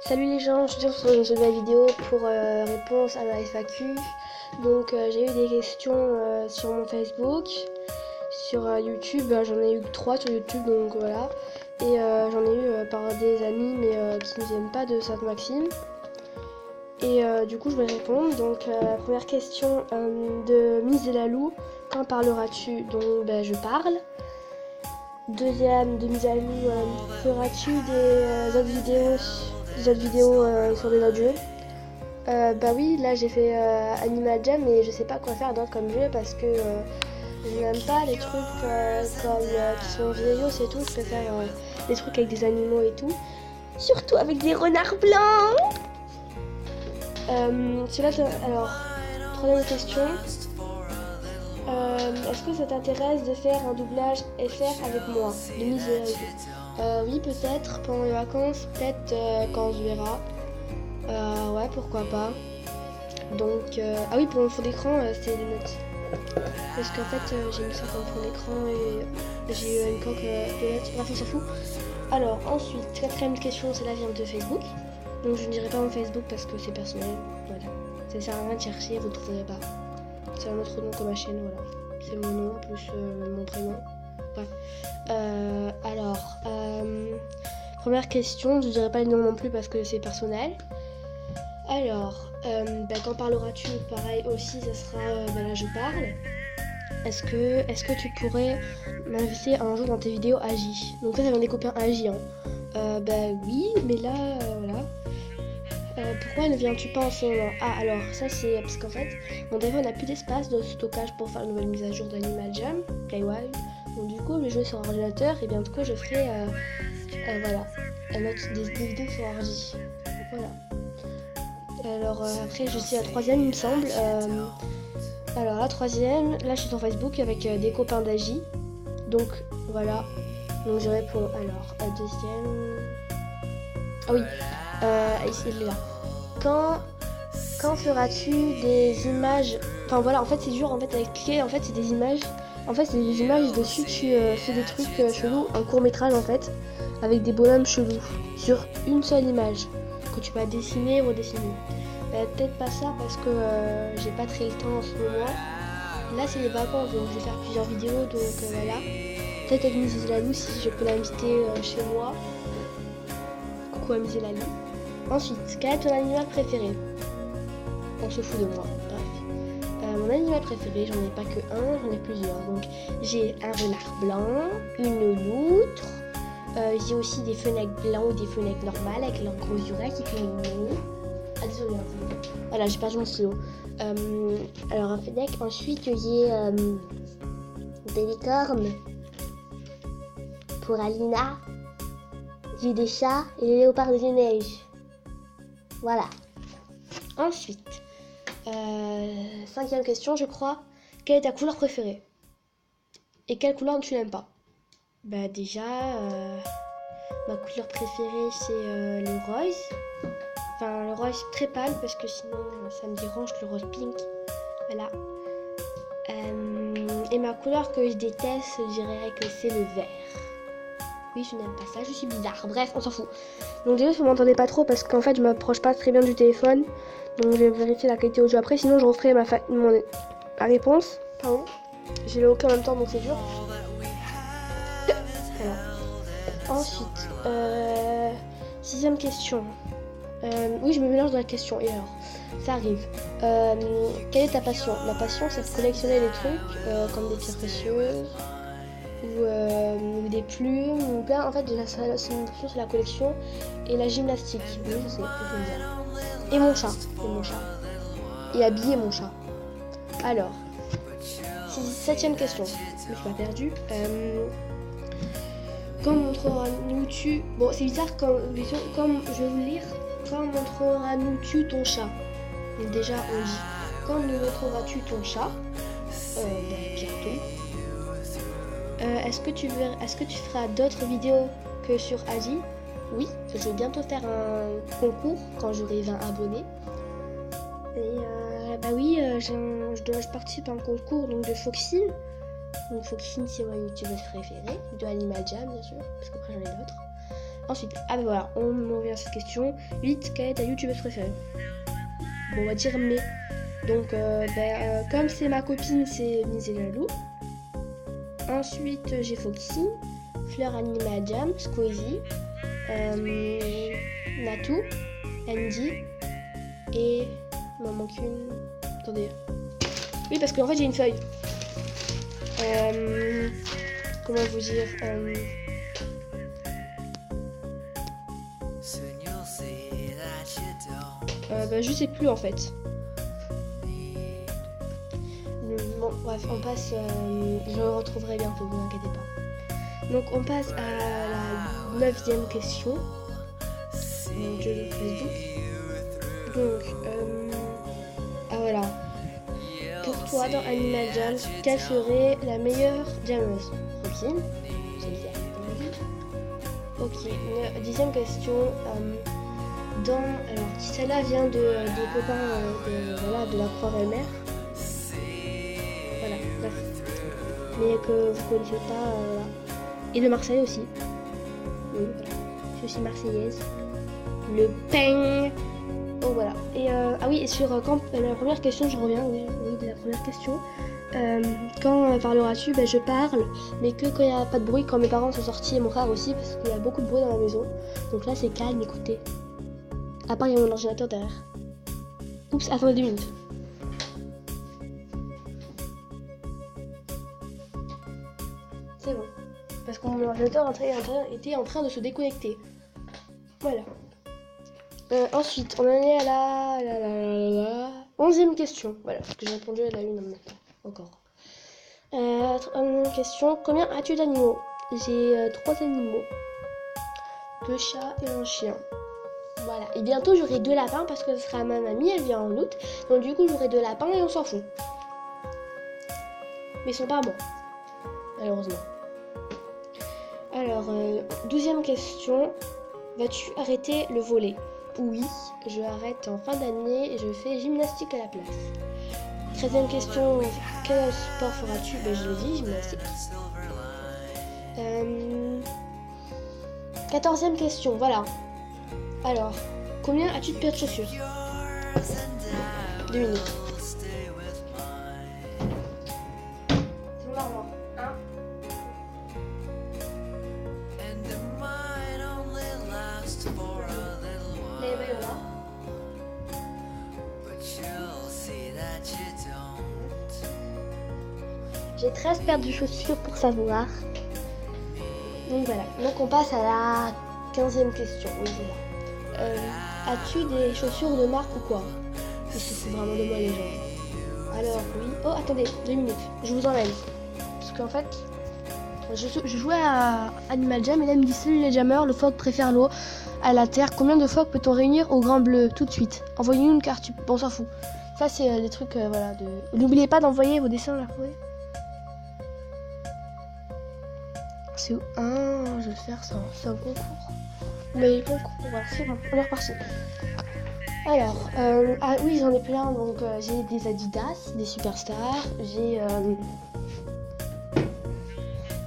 Salut les gens, je suis sur une nouvelle vidéo pour réponse à ma FAQ. Donc j'ai eu des questions sur mon Facebook, sur YouTube, j'en ai eu 3 sur YouTube, donc voilà. Et j'en ai eu par des amis mais qui ne viennent pas de Sainte-Maxime. Et du coup je vais répondre. Donc première question de Miss Delalou, quand parleras-tu? Donc je parle. Deuxième de Miss Delalou, feras-tu des autres vidéos sur des autres jeux? Bah oui, là j'ai fait Animal Jam mais je sais pas quoi faire d'autre comme jeu parce que je n'aime pas les trucs qui sont vieillots, c'est tout. Je préfère les trucs avec des animaux et tout. Surtout avec des renards blancs. Alors, troisième question. Est-ce que ça t'intéresse de faire un doublage FR avec moi? De Miss Delalou. Oui, peut-être pendant les vacances, peut-être quand on se verra. Ouais, pourquoi pas. Donc, ah oui, pour mon fond d'écran, c'est les notes. Parce qu'en fait, j'ai mis ça comme fond d'écran et j'ai eu une coque de notes. Bref, on s'en fout. Alors, ensuite, quatrième question, c'est la vient de Facebook. Donc, je ne dirai pas mon Facebook parce que c'est personnel. Voilà. Ça sert à rien de chercher, vous ne trouverez pas. C'est un autre nom que ma chaîne, voilà. C'est mon nom plus mon prénom. Bref. Alors, première question, je ne dirai pas le nom non plus parce que c'est personnel. Alors, quand parleras-tu? Pareil aussi, ça sera là je parle. Est-ce que tu pourrais m'inviter un jour dans tes vidéos Agi? Donc ça vient des copains Agi. Oui, mais là, voilà. Pourquoi ne viens-tu pas en ce moment? Ah, alors, ça c'est parce qu'en fait, mon téléphone n'a plus d'espace de stockage pour faire une nouvelle mise à jour d'Animal Jam, Playwise. Donc du coup, le jeu sur ordinateur, et bien du coup, je ferai, voilà, des vidéos sur ordi. Voilà. Alors après je suis la troisième il me semble. Alors la troisième, là je suis sur Facebook avec des copains d'Agi. Donc voilà. Donc je réponds alors à deuxième. Ah oui, ici il est là. Quand feras-tu des images? Enfin voilà, en fait c'est dur en fait avec cliquer, en fait c'est des images. En fait c'est des images dessus tu fais des trucs chelous, un court métrage en fait, avec des bonhommes chelous sur une seule image que tu vas dessiner ou redessiner. Peut-être pas ça parce que j'ai pas très le temps en ce moment. Là c'est les vacances donc je vais faire plusieurs vidéos donc voilà. Peut-être avec Miss Delalou si je peux l'inviter chez moi. Coucou à Miss Delalou. Ensuite, quel est ton animal préféré? On se fout de moi, bref. Mon animal préféré, j'en ai pas que un, j'en ai plusieurs. Donc j'ai un renard blanc, une loutre, j'ai aussi des fenêtres blancs ou des fenêtres normales avec leurs gros oreilles qui font mignon. Ah désolé, voilà j'ai perdu mon stylo. Alors un fennec, ensuite j'ai des licornes pour Alina, j'ai des chats et des léopards de neige. Voilà. Ensuite, cinquième question je crois, quelle est ta couleur préférée? Et quelle couleur tu n'aimes pas? Déjà, ma couleur préférée c'est le rose. Enfin, le rose très pâle parce que sinon ça me dérange, le rose pink. Voilà. Et ma couleur que je déteste, je dirais que c'est le vert. Oui, je n'aime pas ça, je suis bizarre. Bref, on s'en fout. Donc déjà, si vous m'entendez pas trop parce qu'en fait, je m'approche pas très bien du téléphone. Donc je vais vérifier la qualité audio après. Sinon, je referai ma réponse. Pardon. J'ai le hockey en même temps, donc c'est dur. Voilà. Ensuite, sixième question. Oui, je me mélange dans la question. Et alors, ça arrive. Quelle est ta passion? Ma passion, c'est de collectionner les trucs comme des pierres précieuses ou des plumes ou plein. En fait, déjà, c'est une passion, c'est la collection et la gymnastique. Oui, je sais, je peux le dire. Et mon chat. Et habiller mon chat. Alors, septième question. Je me suis pas perdue. Quand montreras-nous-tu... Bon, c'est bizarre comme je vais vous lire. Quand montreras-nous-tu ton chat? Donc déjà, on dit quand nous montreras-tu ton chat? Bientôt. Est-ce que tu feras d'autres vidéos que sur Agi? Oui, je vais bientôt faire un concours quand j'aurai 20 abonnés. Et oui, je participe à un concours donc de Foxine. Donc Foxine c'est ma youtubeuse préférée, de Animal Jam bien sûr, parce qu'après j'en ai d'autres. Ensuite, ah ben voilà, on revient à cette question. 8, quelle est ta youtubeuse préférée? Bon, on va dire mais. Donc, comme c'est ma copine, c'est Miss Lalou. Ensuite, j'ai Foxy, Fleur Animal Jam, Squeezie, Natou, Andy et il m'en manque une. Attendez. Oui, parce qu'en fait j'ai une feuille. Comment vous dire je sais plus en fait. Bon, bref, on passe. Je le retrouverai bientôt, ne vous inquiétez pas. Donc, on passe à la 9e question. Mon Dieu, de Facebook. Donc, voilà. Pour toi, dans Animal Jam, quelle serait la meilleure jammeuse? Roxine, j'ai dit à Ok, 10e question. Alors, celle-là vient des copains de la Croix-Valmer. Voilà, bref. Mais que vous connaissez pas, voilà. Et de Marseille aussi. Oui, voilà. Je suis marseillaise. Le pain. Oh voilà. Et ah oui, et sur quand la première question, je reviens, oui, de la première question. Quand parleras-tu? Je parle, mais que quand il n'y a pas de bruit, quand mes parents sont sortis et mon frère aussi, parce qu'il y a beaucoup de bruit dans la maison. Donc là, c'est calme, écoutez. À part, il y a mon ordinateur derrière. Oups, attendez 2 minutes. C'est bon. Parce que mon ordinateur était en train de se déconnecter. Voilà. Ensuite, on en est à la 11e question. Voilà, parce que j'ai répondu à la 1 maintenant. Encore. 11e question. Combien as-tu d'animaux? J'ai 3 animaux. 2 chats et un chien. Voilà. Et bientôt, j'aurai 2 lapins parce que ce sera ma mamie, elle vient en août. Donc du coup, j'aurai 2 lapins et on s'en fout. Mais ils sont pas bons. Malheureusement. Alors, 12e question. Vas-tu arrêter le volley? Oui, je arrête en fin d'année et je fais gymnastique à la place. 13e question. Quel sport feras-tu? Je l'ai dit, gymnastique. 14e question, voilà. Alors, combien as-tu de paires de chaussures? 2 minutes. C'est bon, Armand. Hein? Les maillots là. J'ai 13 paires de chaussures pour savoir. Donc voilà. Donc on passe à la 15e question. Oui, voilà. As-tu des chaussures de marque ou quoi? Ils se foutent vraiment de moi les gens. Alors oui. Oh attendez, 2 minutes. Je vous emmène. Parce qu'en fait, je jouais à Animal Jam et là il me dit salut les jammers, le phoque préfère l'eau à la terre. Combien de phoques peut-on réunir au Grand Bleu tout de suite? Envoyez-nous une carte, on s'en fout. Ça c'est les trucs voilà de. N'oubliez pas d'envoyer vos dessins là. Oui. C'est où? Je vais faire ça. C'est un concours. Mais le concours, voilà, c'est bon, on est reparti. Alors, ah oui, j'en ai plein. Donc, j'ai des Adidas, des Superstars. J'ai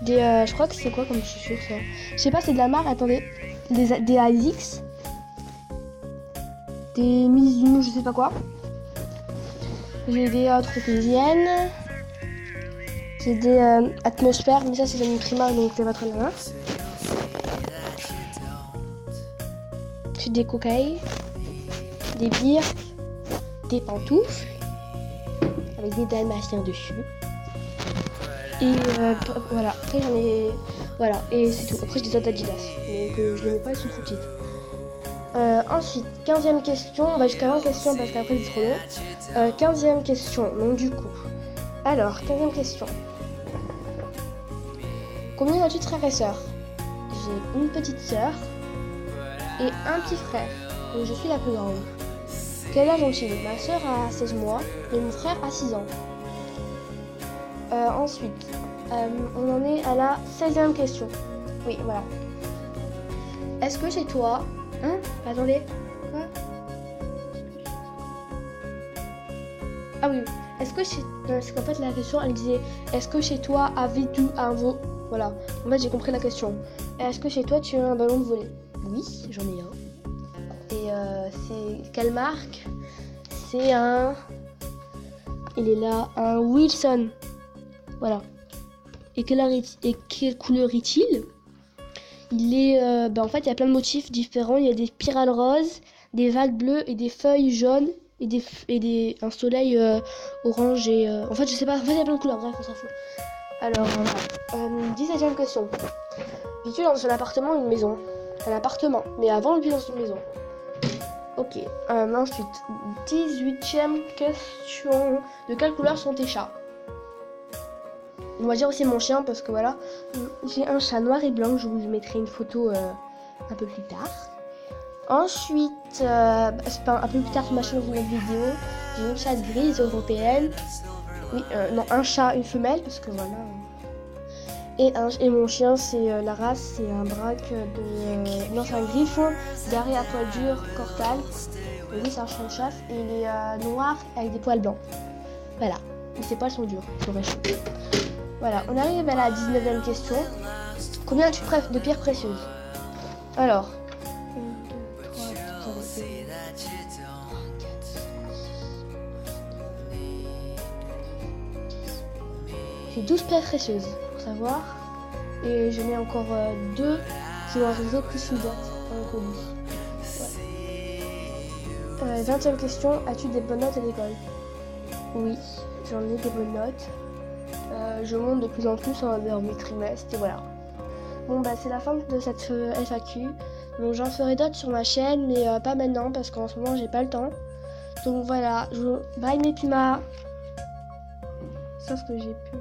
je crois que c'est quoi comme chaussures ça? Je sais pas, c'est de la marque. Attendez, des ASICS, des Mizuno, je sais pas quoi. J'ai des tropéziennes. J'ai des atmosphères, mais ça c'est une primaire donc c'est pas très bien. J'ai des cocaïnes, des bières, des pantoufles avec des dalmatiens dessus. Et voilà, après j'en ai. Voilà, et c'est tout. Après j'ai des autres Adidas, mais que je les mets pas, elles sont trop petites. Ensuite, 15e question, on va jusqu'à 20 questions parce qu'après c'est trop long. 15e question, donc du coup. Alors, 15e question. Combien as-tu de frères et sœurs? J'ai une petite sœur et un petit frère. Donc je suis la plus grande. Quel âge ont-ils? Ma sœur a 16 mois et mon frère a 6 ans. Ensuite, on en est à la 16e question. Oui, voilà. Est-ce que chez toi... Attendez. Quoi? Ah oui. Est-ce que chez... Parce qu'en fait la question elle disait est-ce que chez toi avais-tu un veau... Voilà. En fait j'ai compris la question. Est-ce que chez toi tu as un ballon de volley? Oui, j'en ai un. Et c'est quelle marque? C'est un... Il est là, un Wilson. Voilà. Et quelle couleur est-il? Il est... en fait, il y a plein de motifs différents. Il y a des spirales roses, des vagues bleues et des feuilles jaunes. Et un soleil orange et... En fait, je sais pas. En fait, il y a plein de couleurs. Bref, on s'en fout. Alors, voilà. 17e question. Vis-tu dans un appartement ou une maison? Un appartement. Mais avant, on vit dans une maison. Ok. Ensuite, 18e question. De quelle couleur sont tes chats? On va dire aussi mon chien parce que voilà. J'ai un chat noir et blanc. Je vous mettrai une photo un peu plus tard. Ensuite, un peu plus tard sur ma chaîne une vidéo. J'ai une chatte grise européenne. Oui, non, un chat, une femelle parce que voilà. Et mon chien, c'est la race, c'est un braque de... non, c'est un griffon garé à poil dur, cortal. Et oui, c'est un chien de chasse. Et il est noir avec des poils blancs. Voilà. Et ses poils sont durs, c'est vrai chaud. Voilà, on arrive à la 19e question. Combien as-tu de pierres précieuses? Alors... 1, 2, 3, 4, 5, 6... J'ai 12 pierres précieuses, pour savoir. Et j'en ai encore 2 qui vont arriver plus une boîte en colis. Ouais. 20e question, as-tu des bonnes notes à l'école? Oui, j'en ai des bonnes notes. Je monte de plus en plus dans mes trimestres et voilà. Bon bah c'est la fin de cette FAQ. Donc j'en ferai d'autres sur ma chaîne, mais pas maintenant parce qu'en ce moment j'ai pas le temps. Donc voilà, bye mes pumas. Sauf que j'ai pu...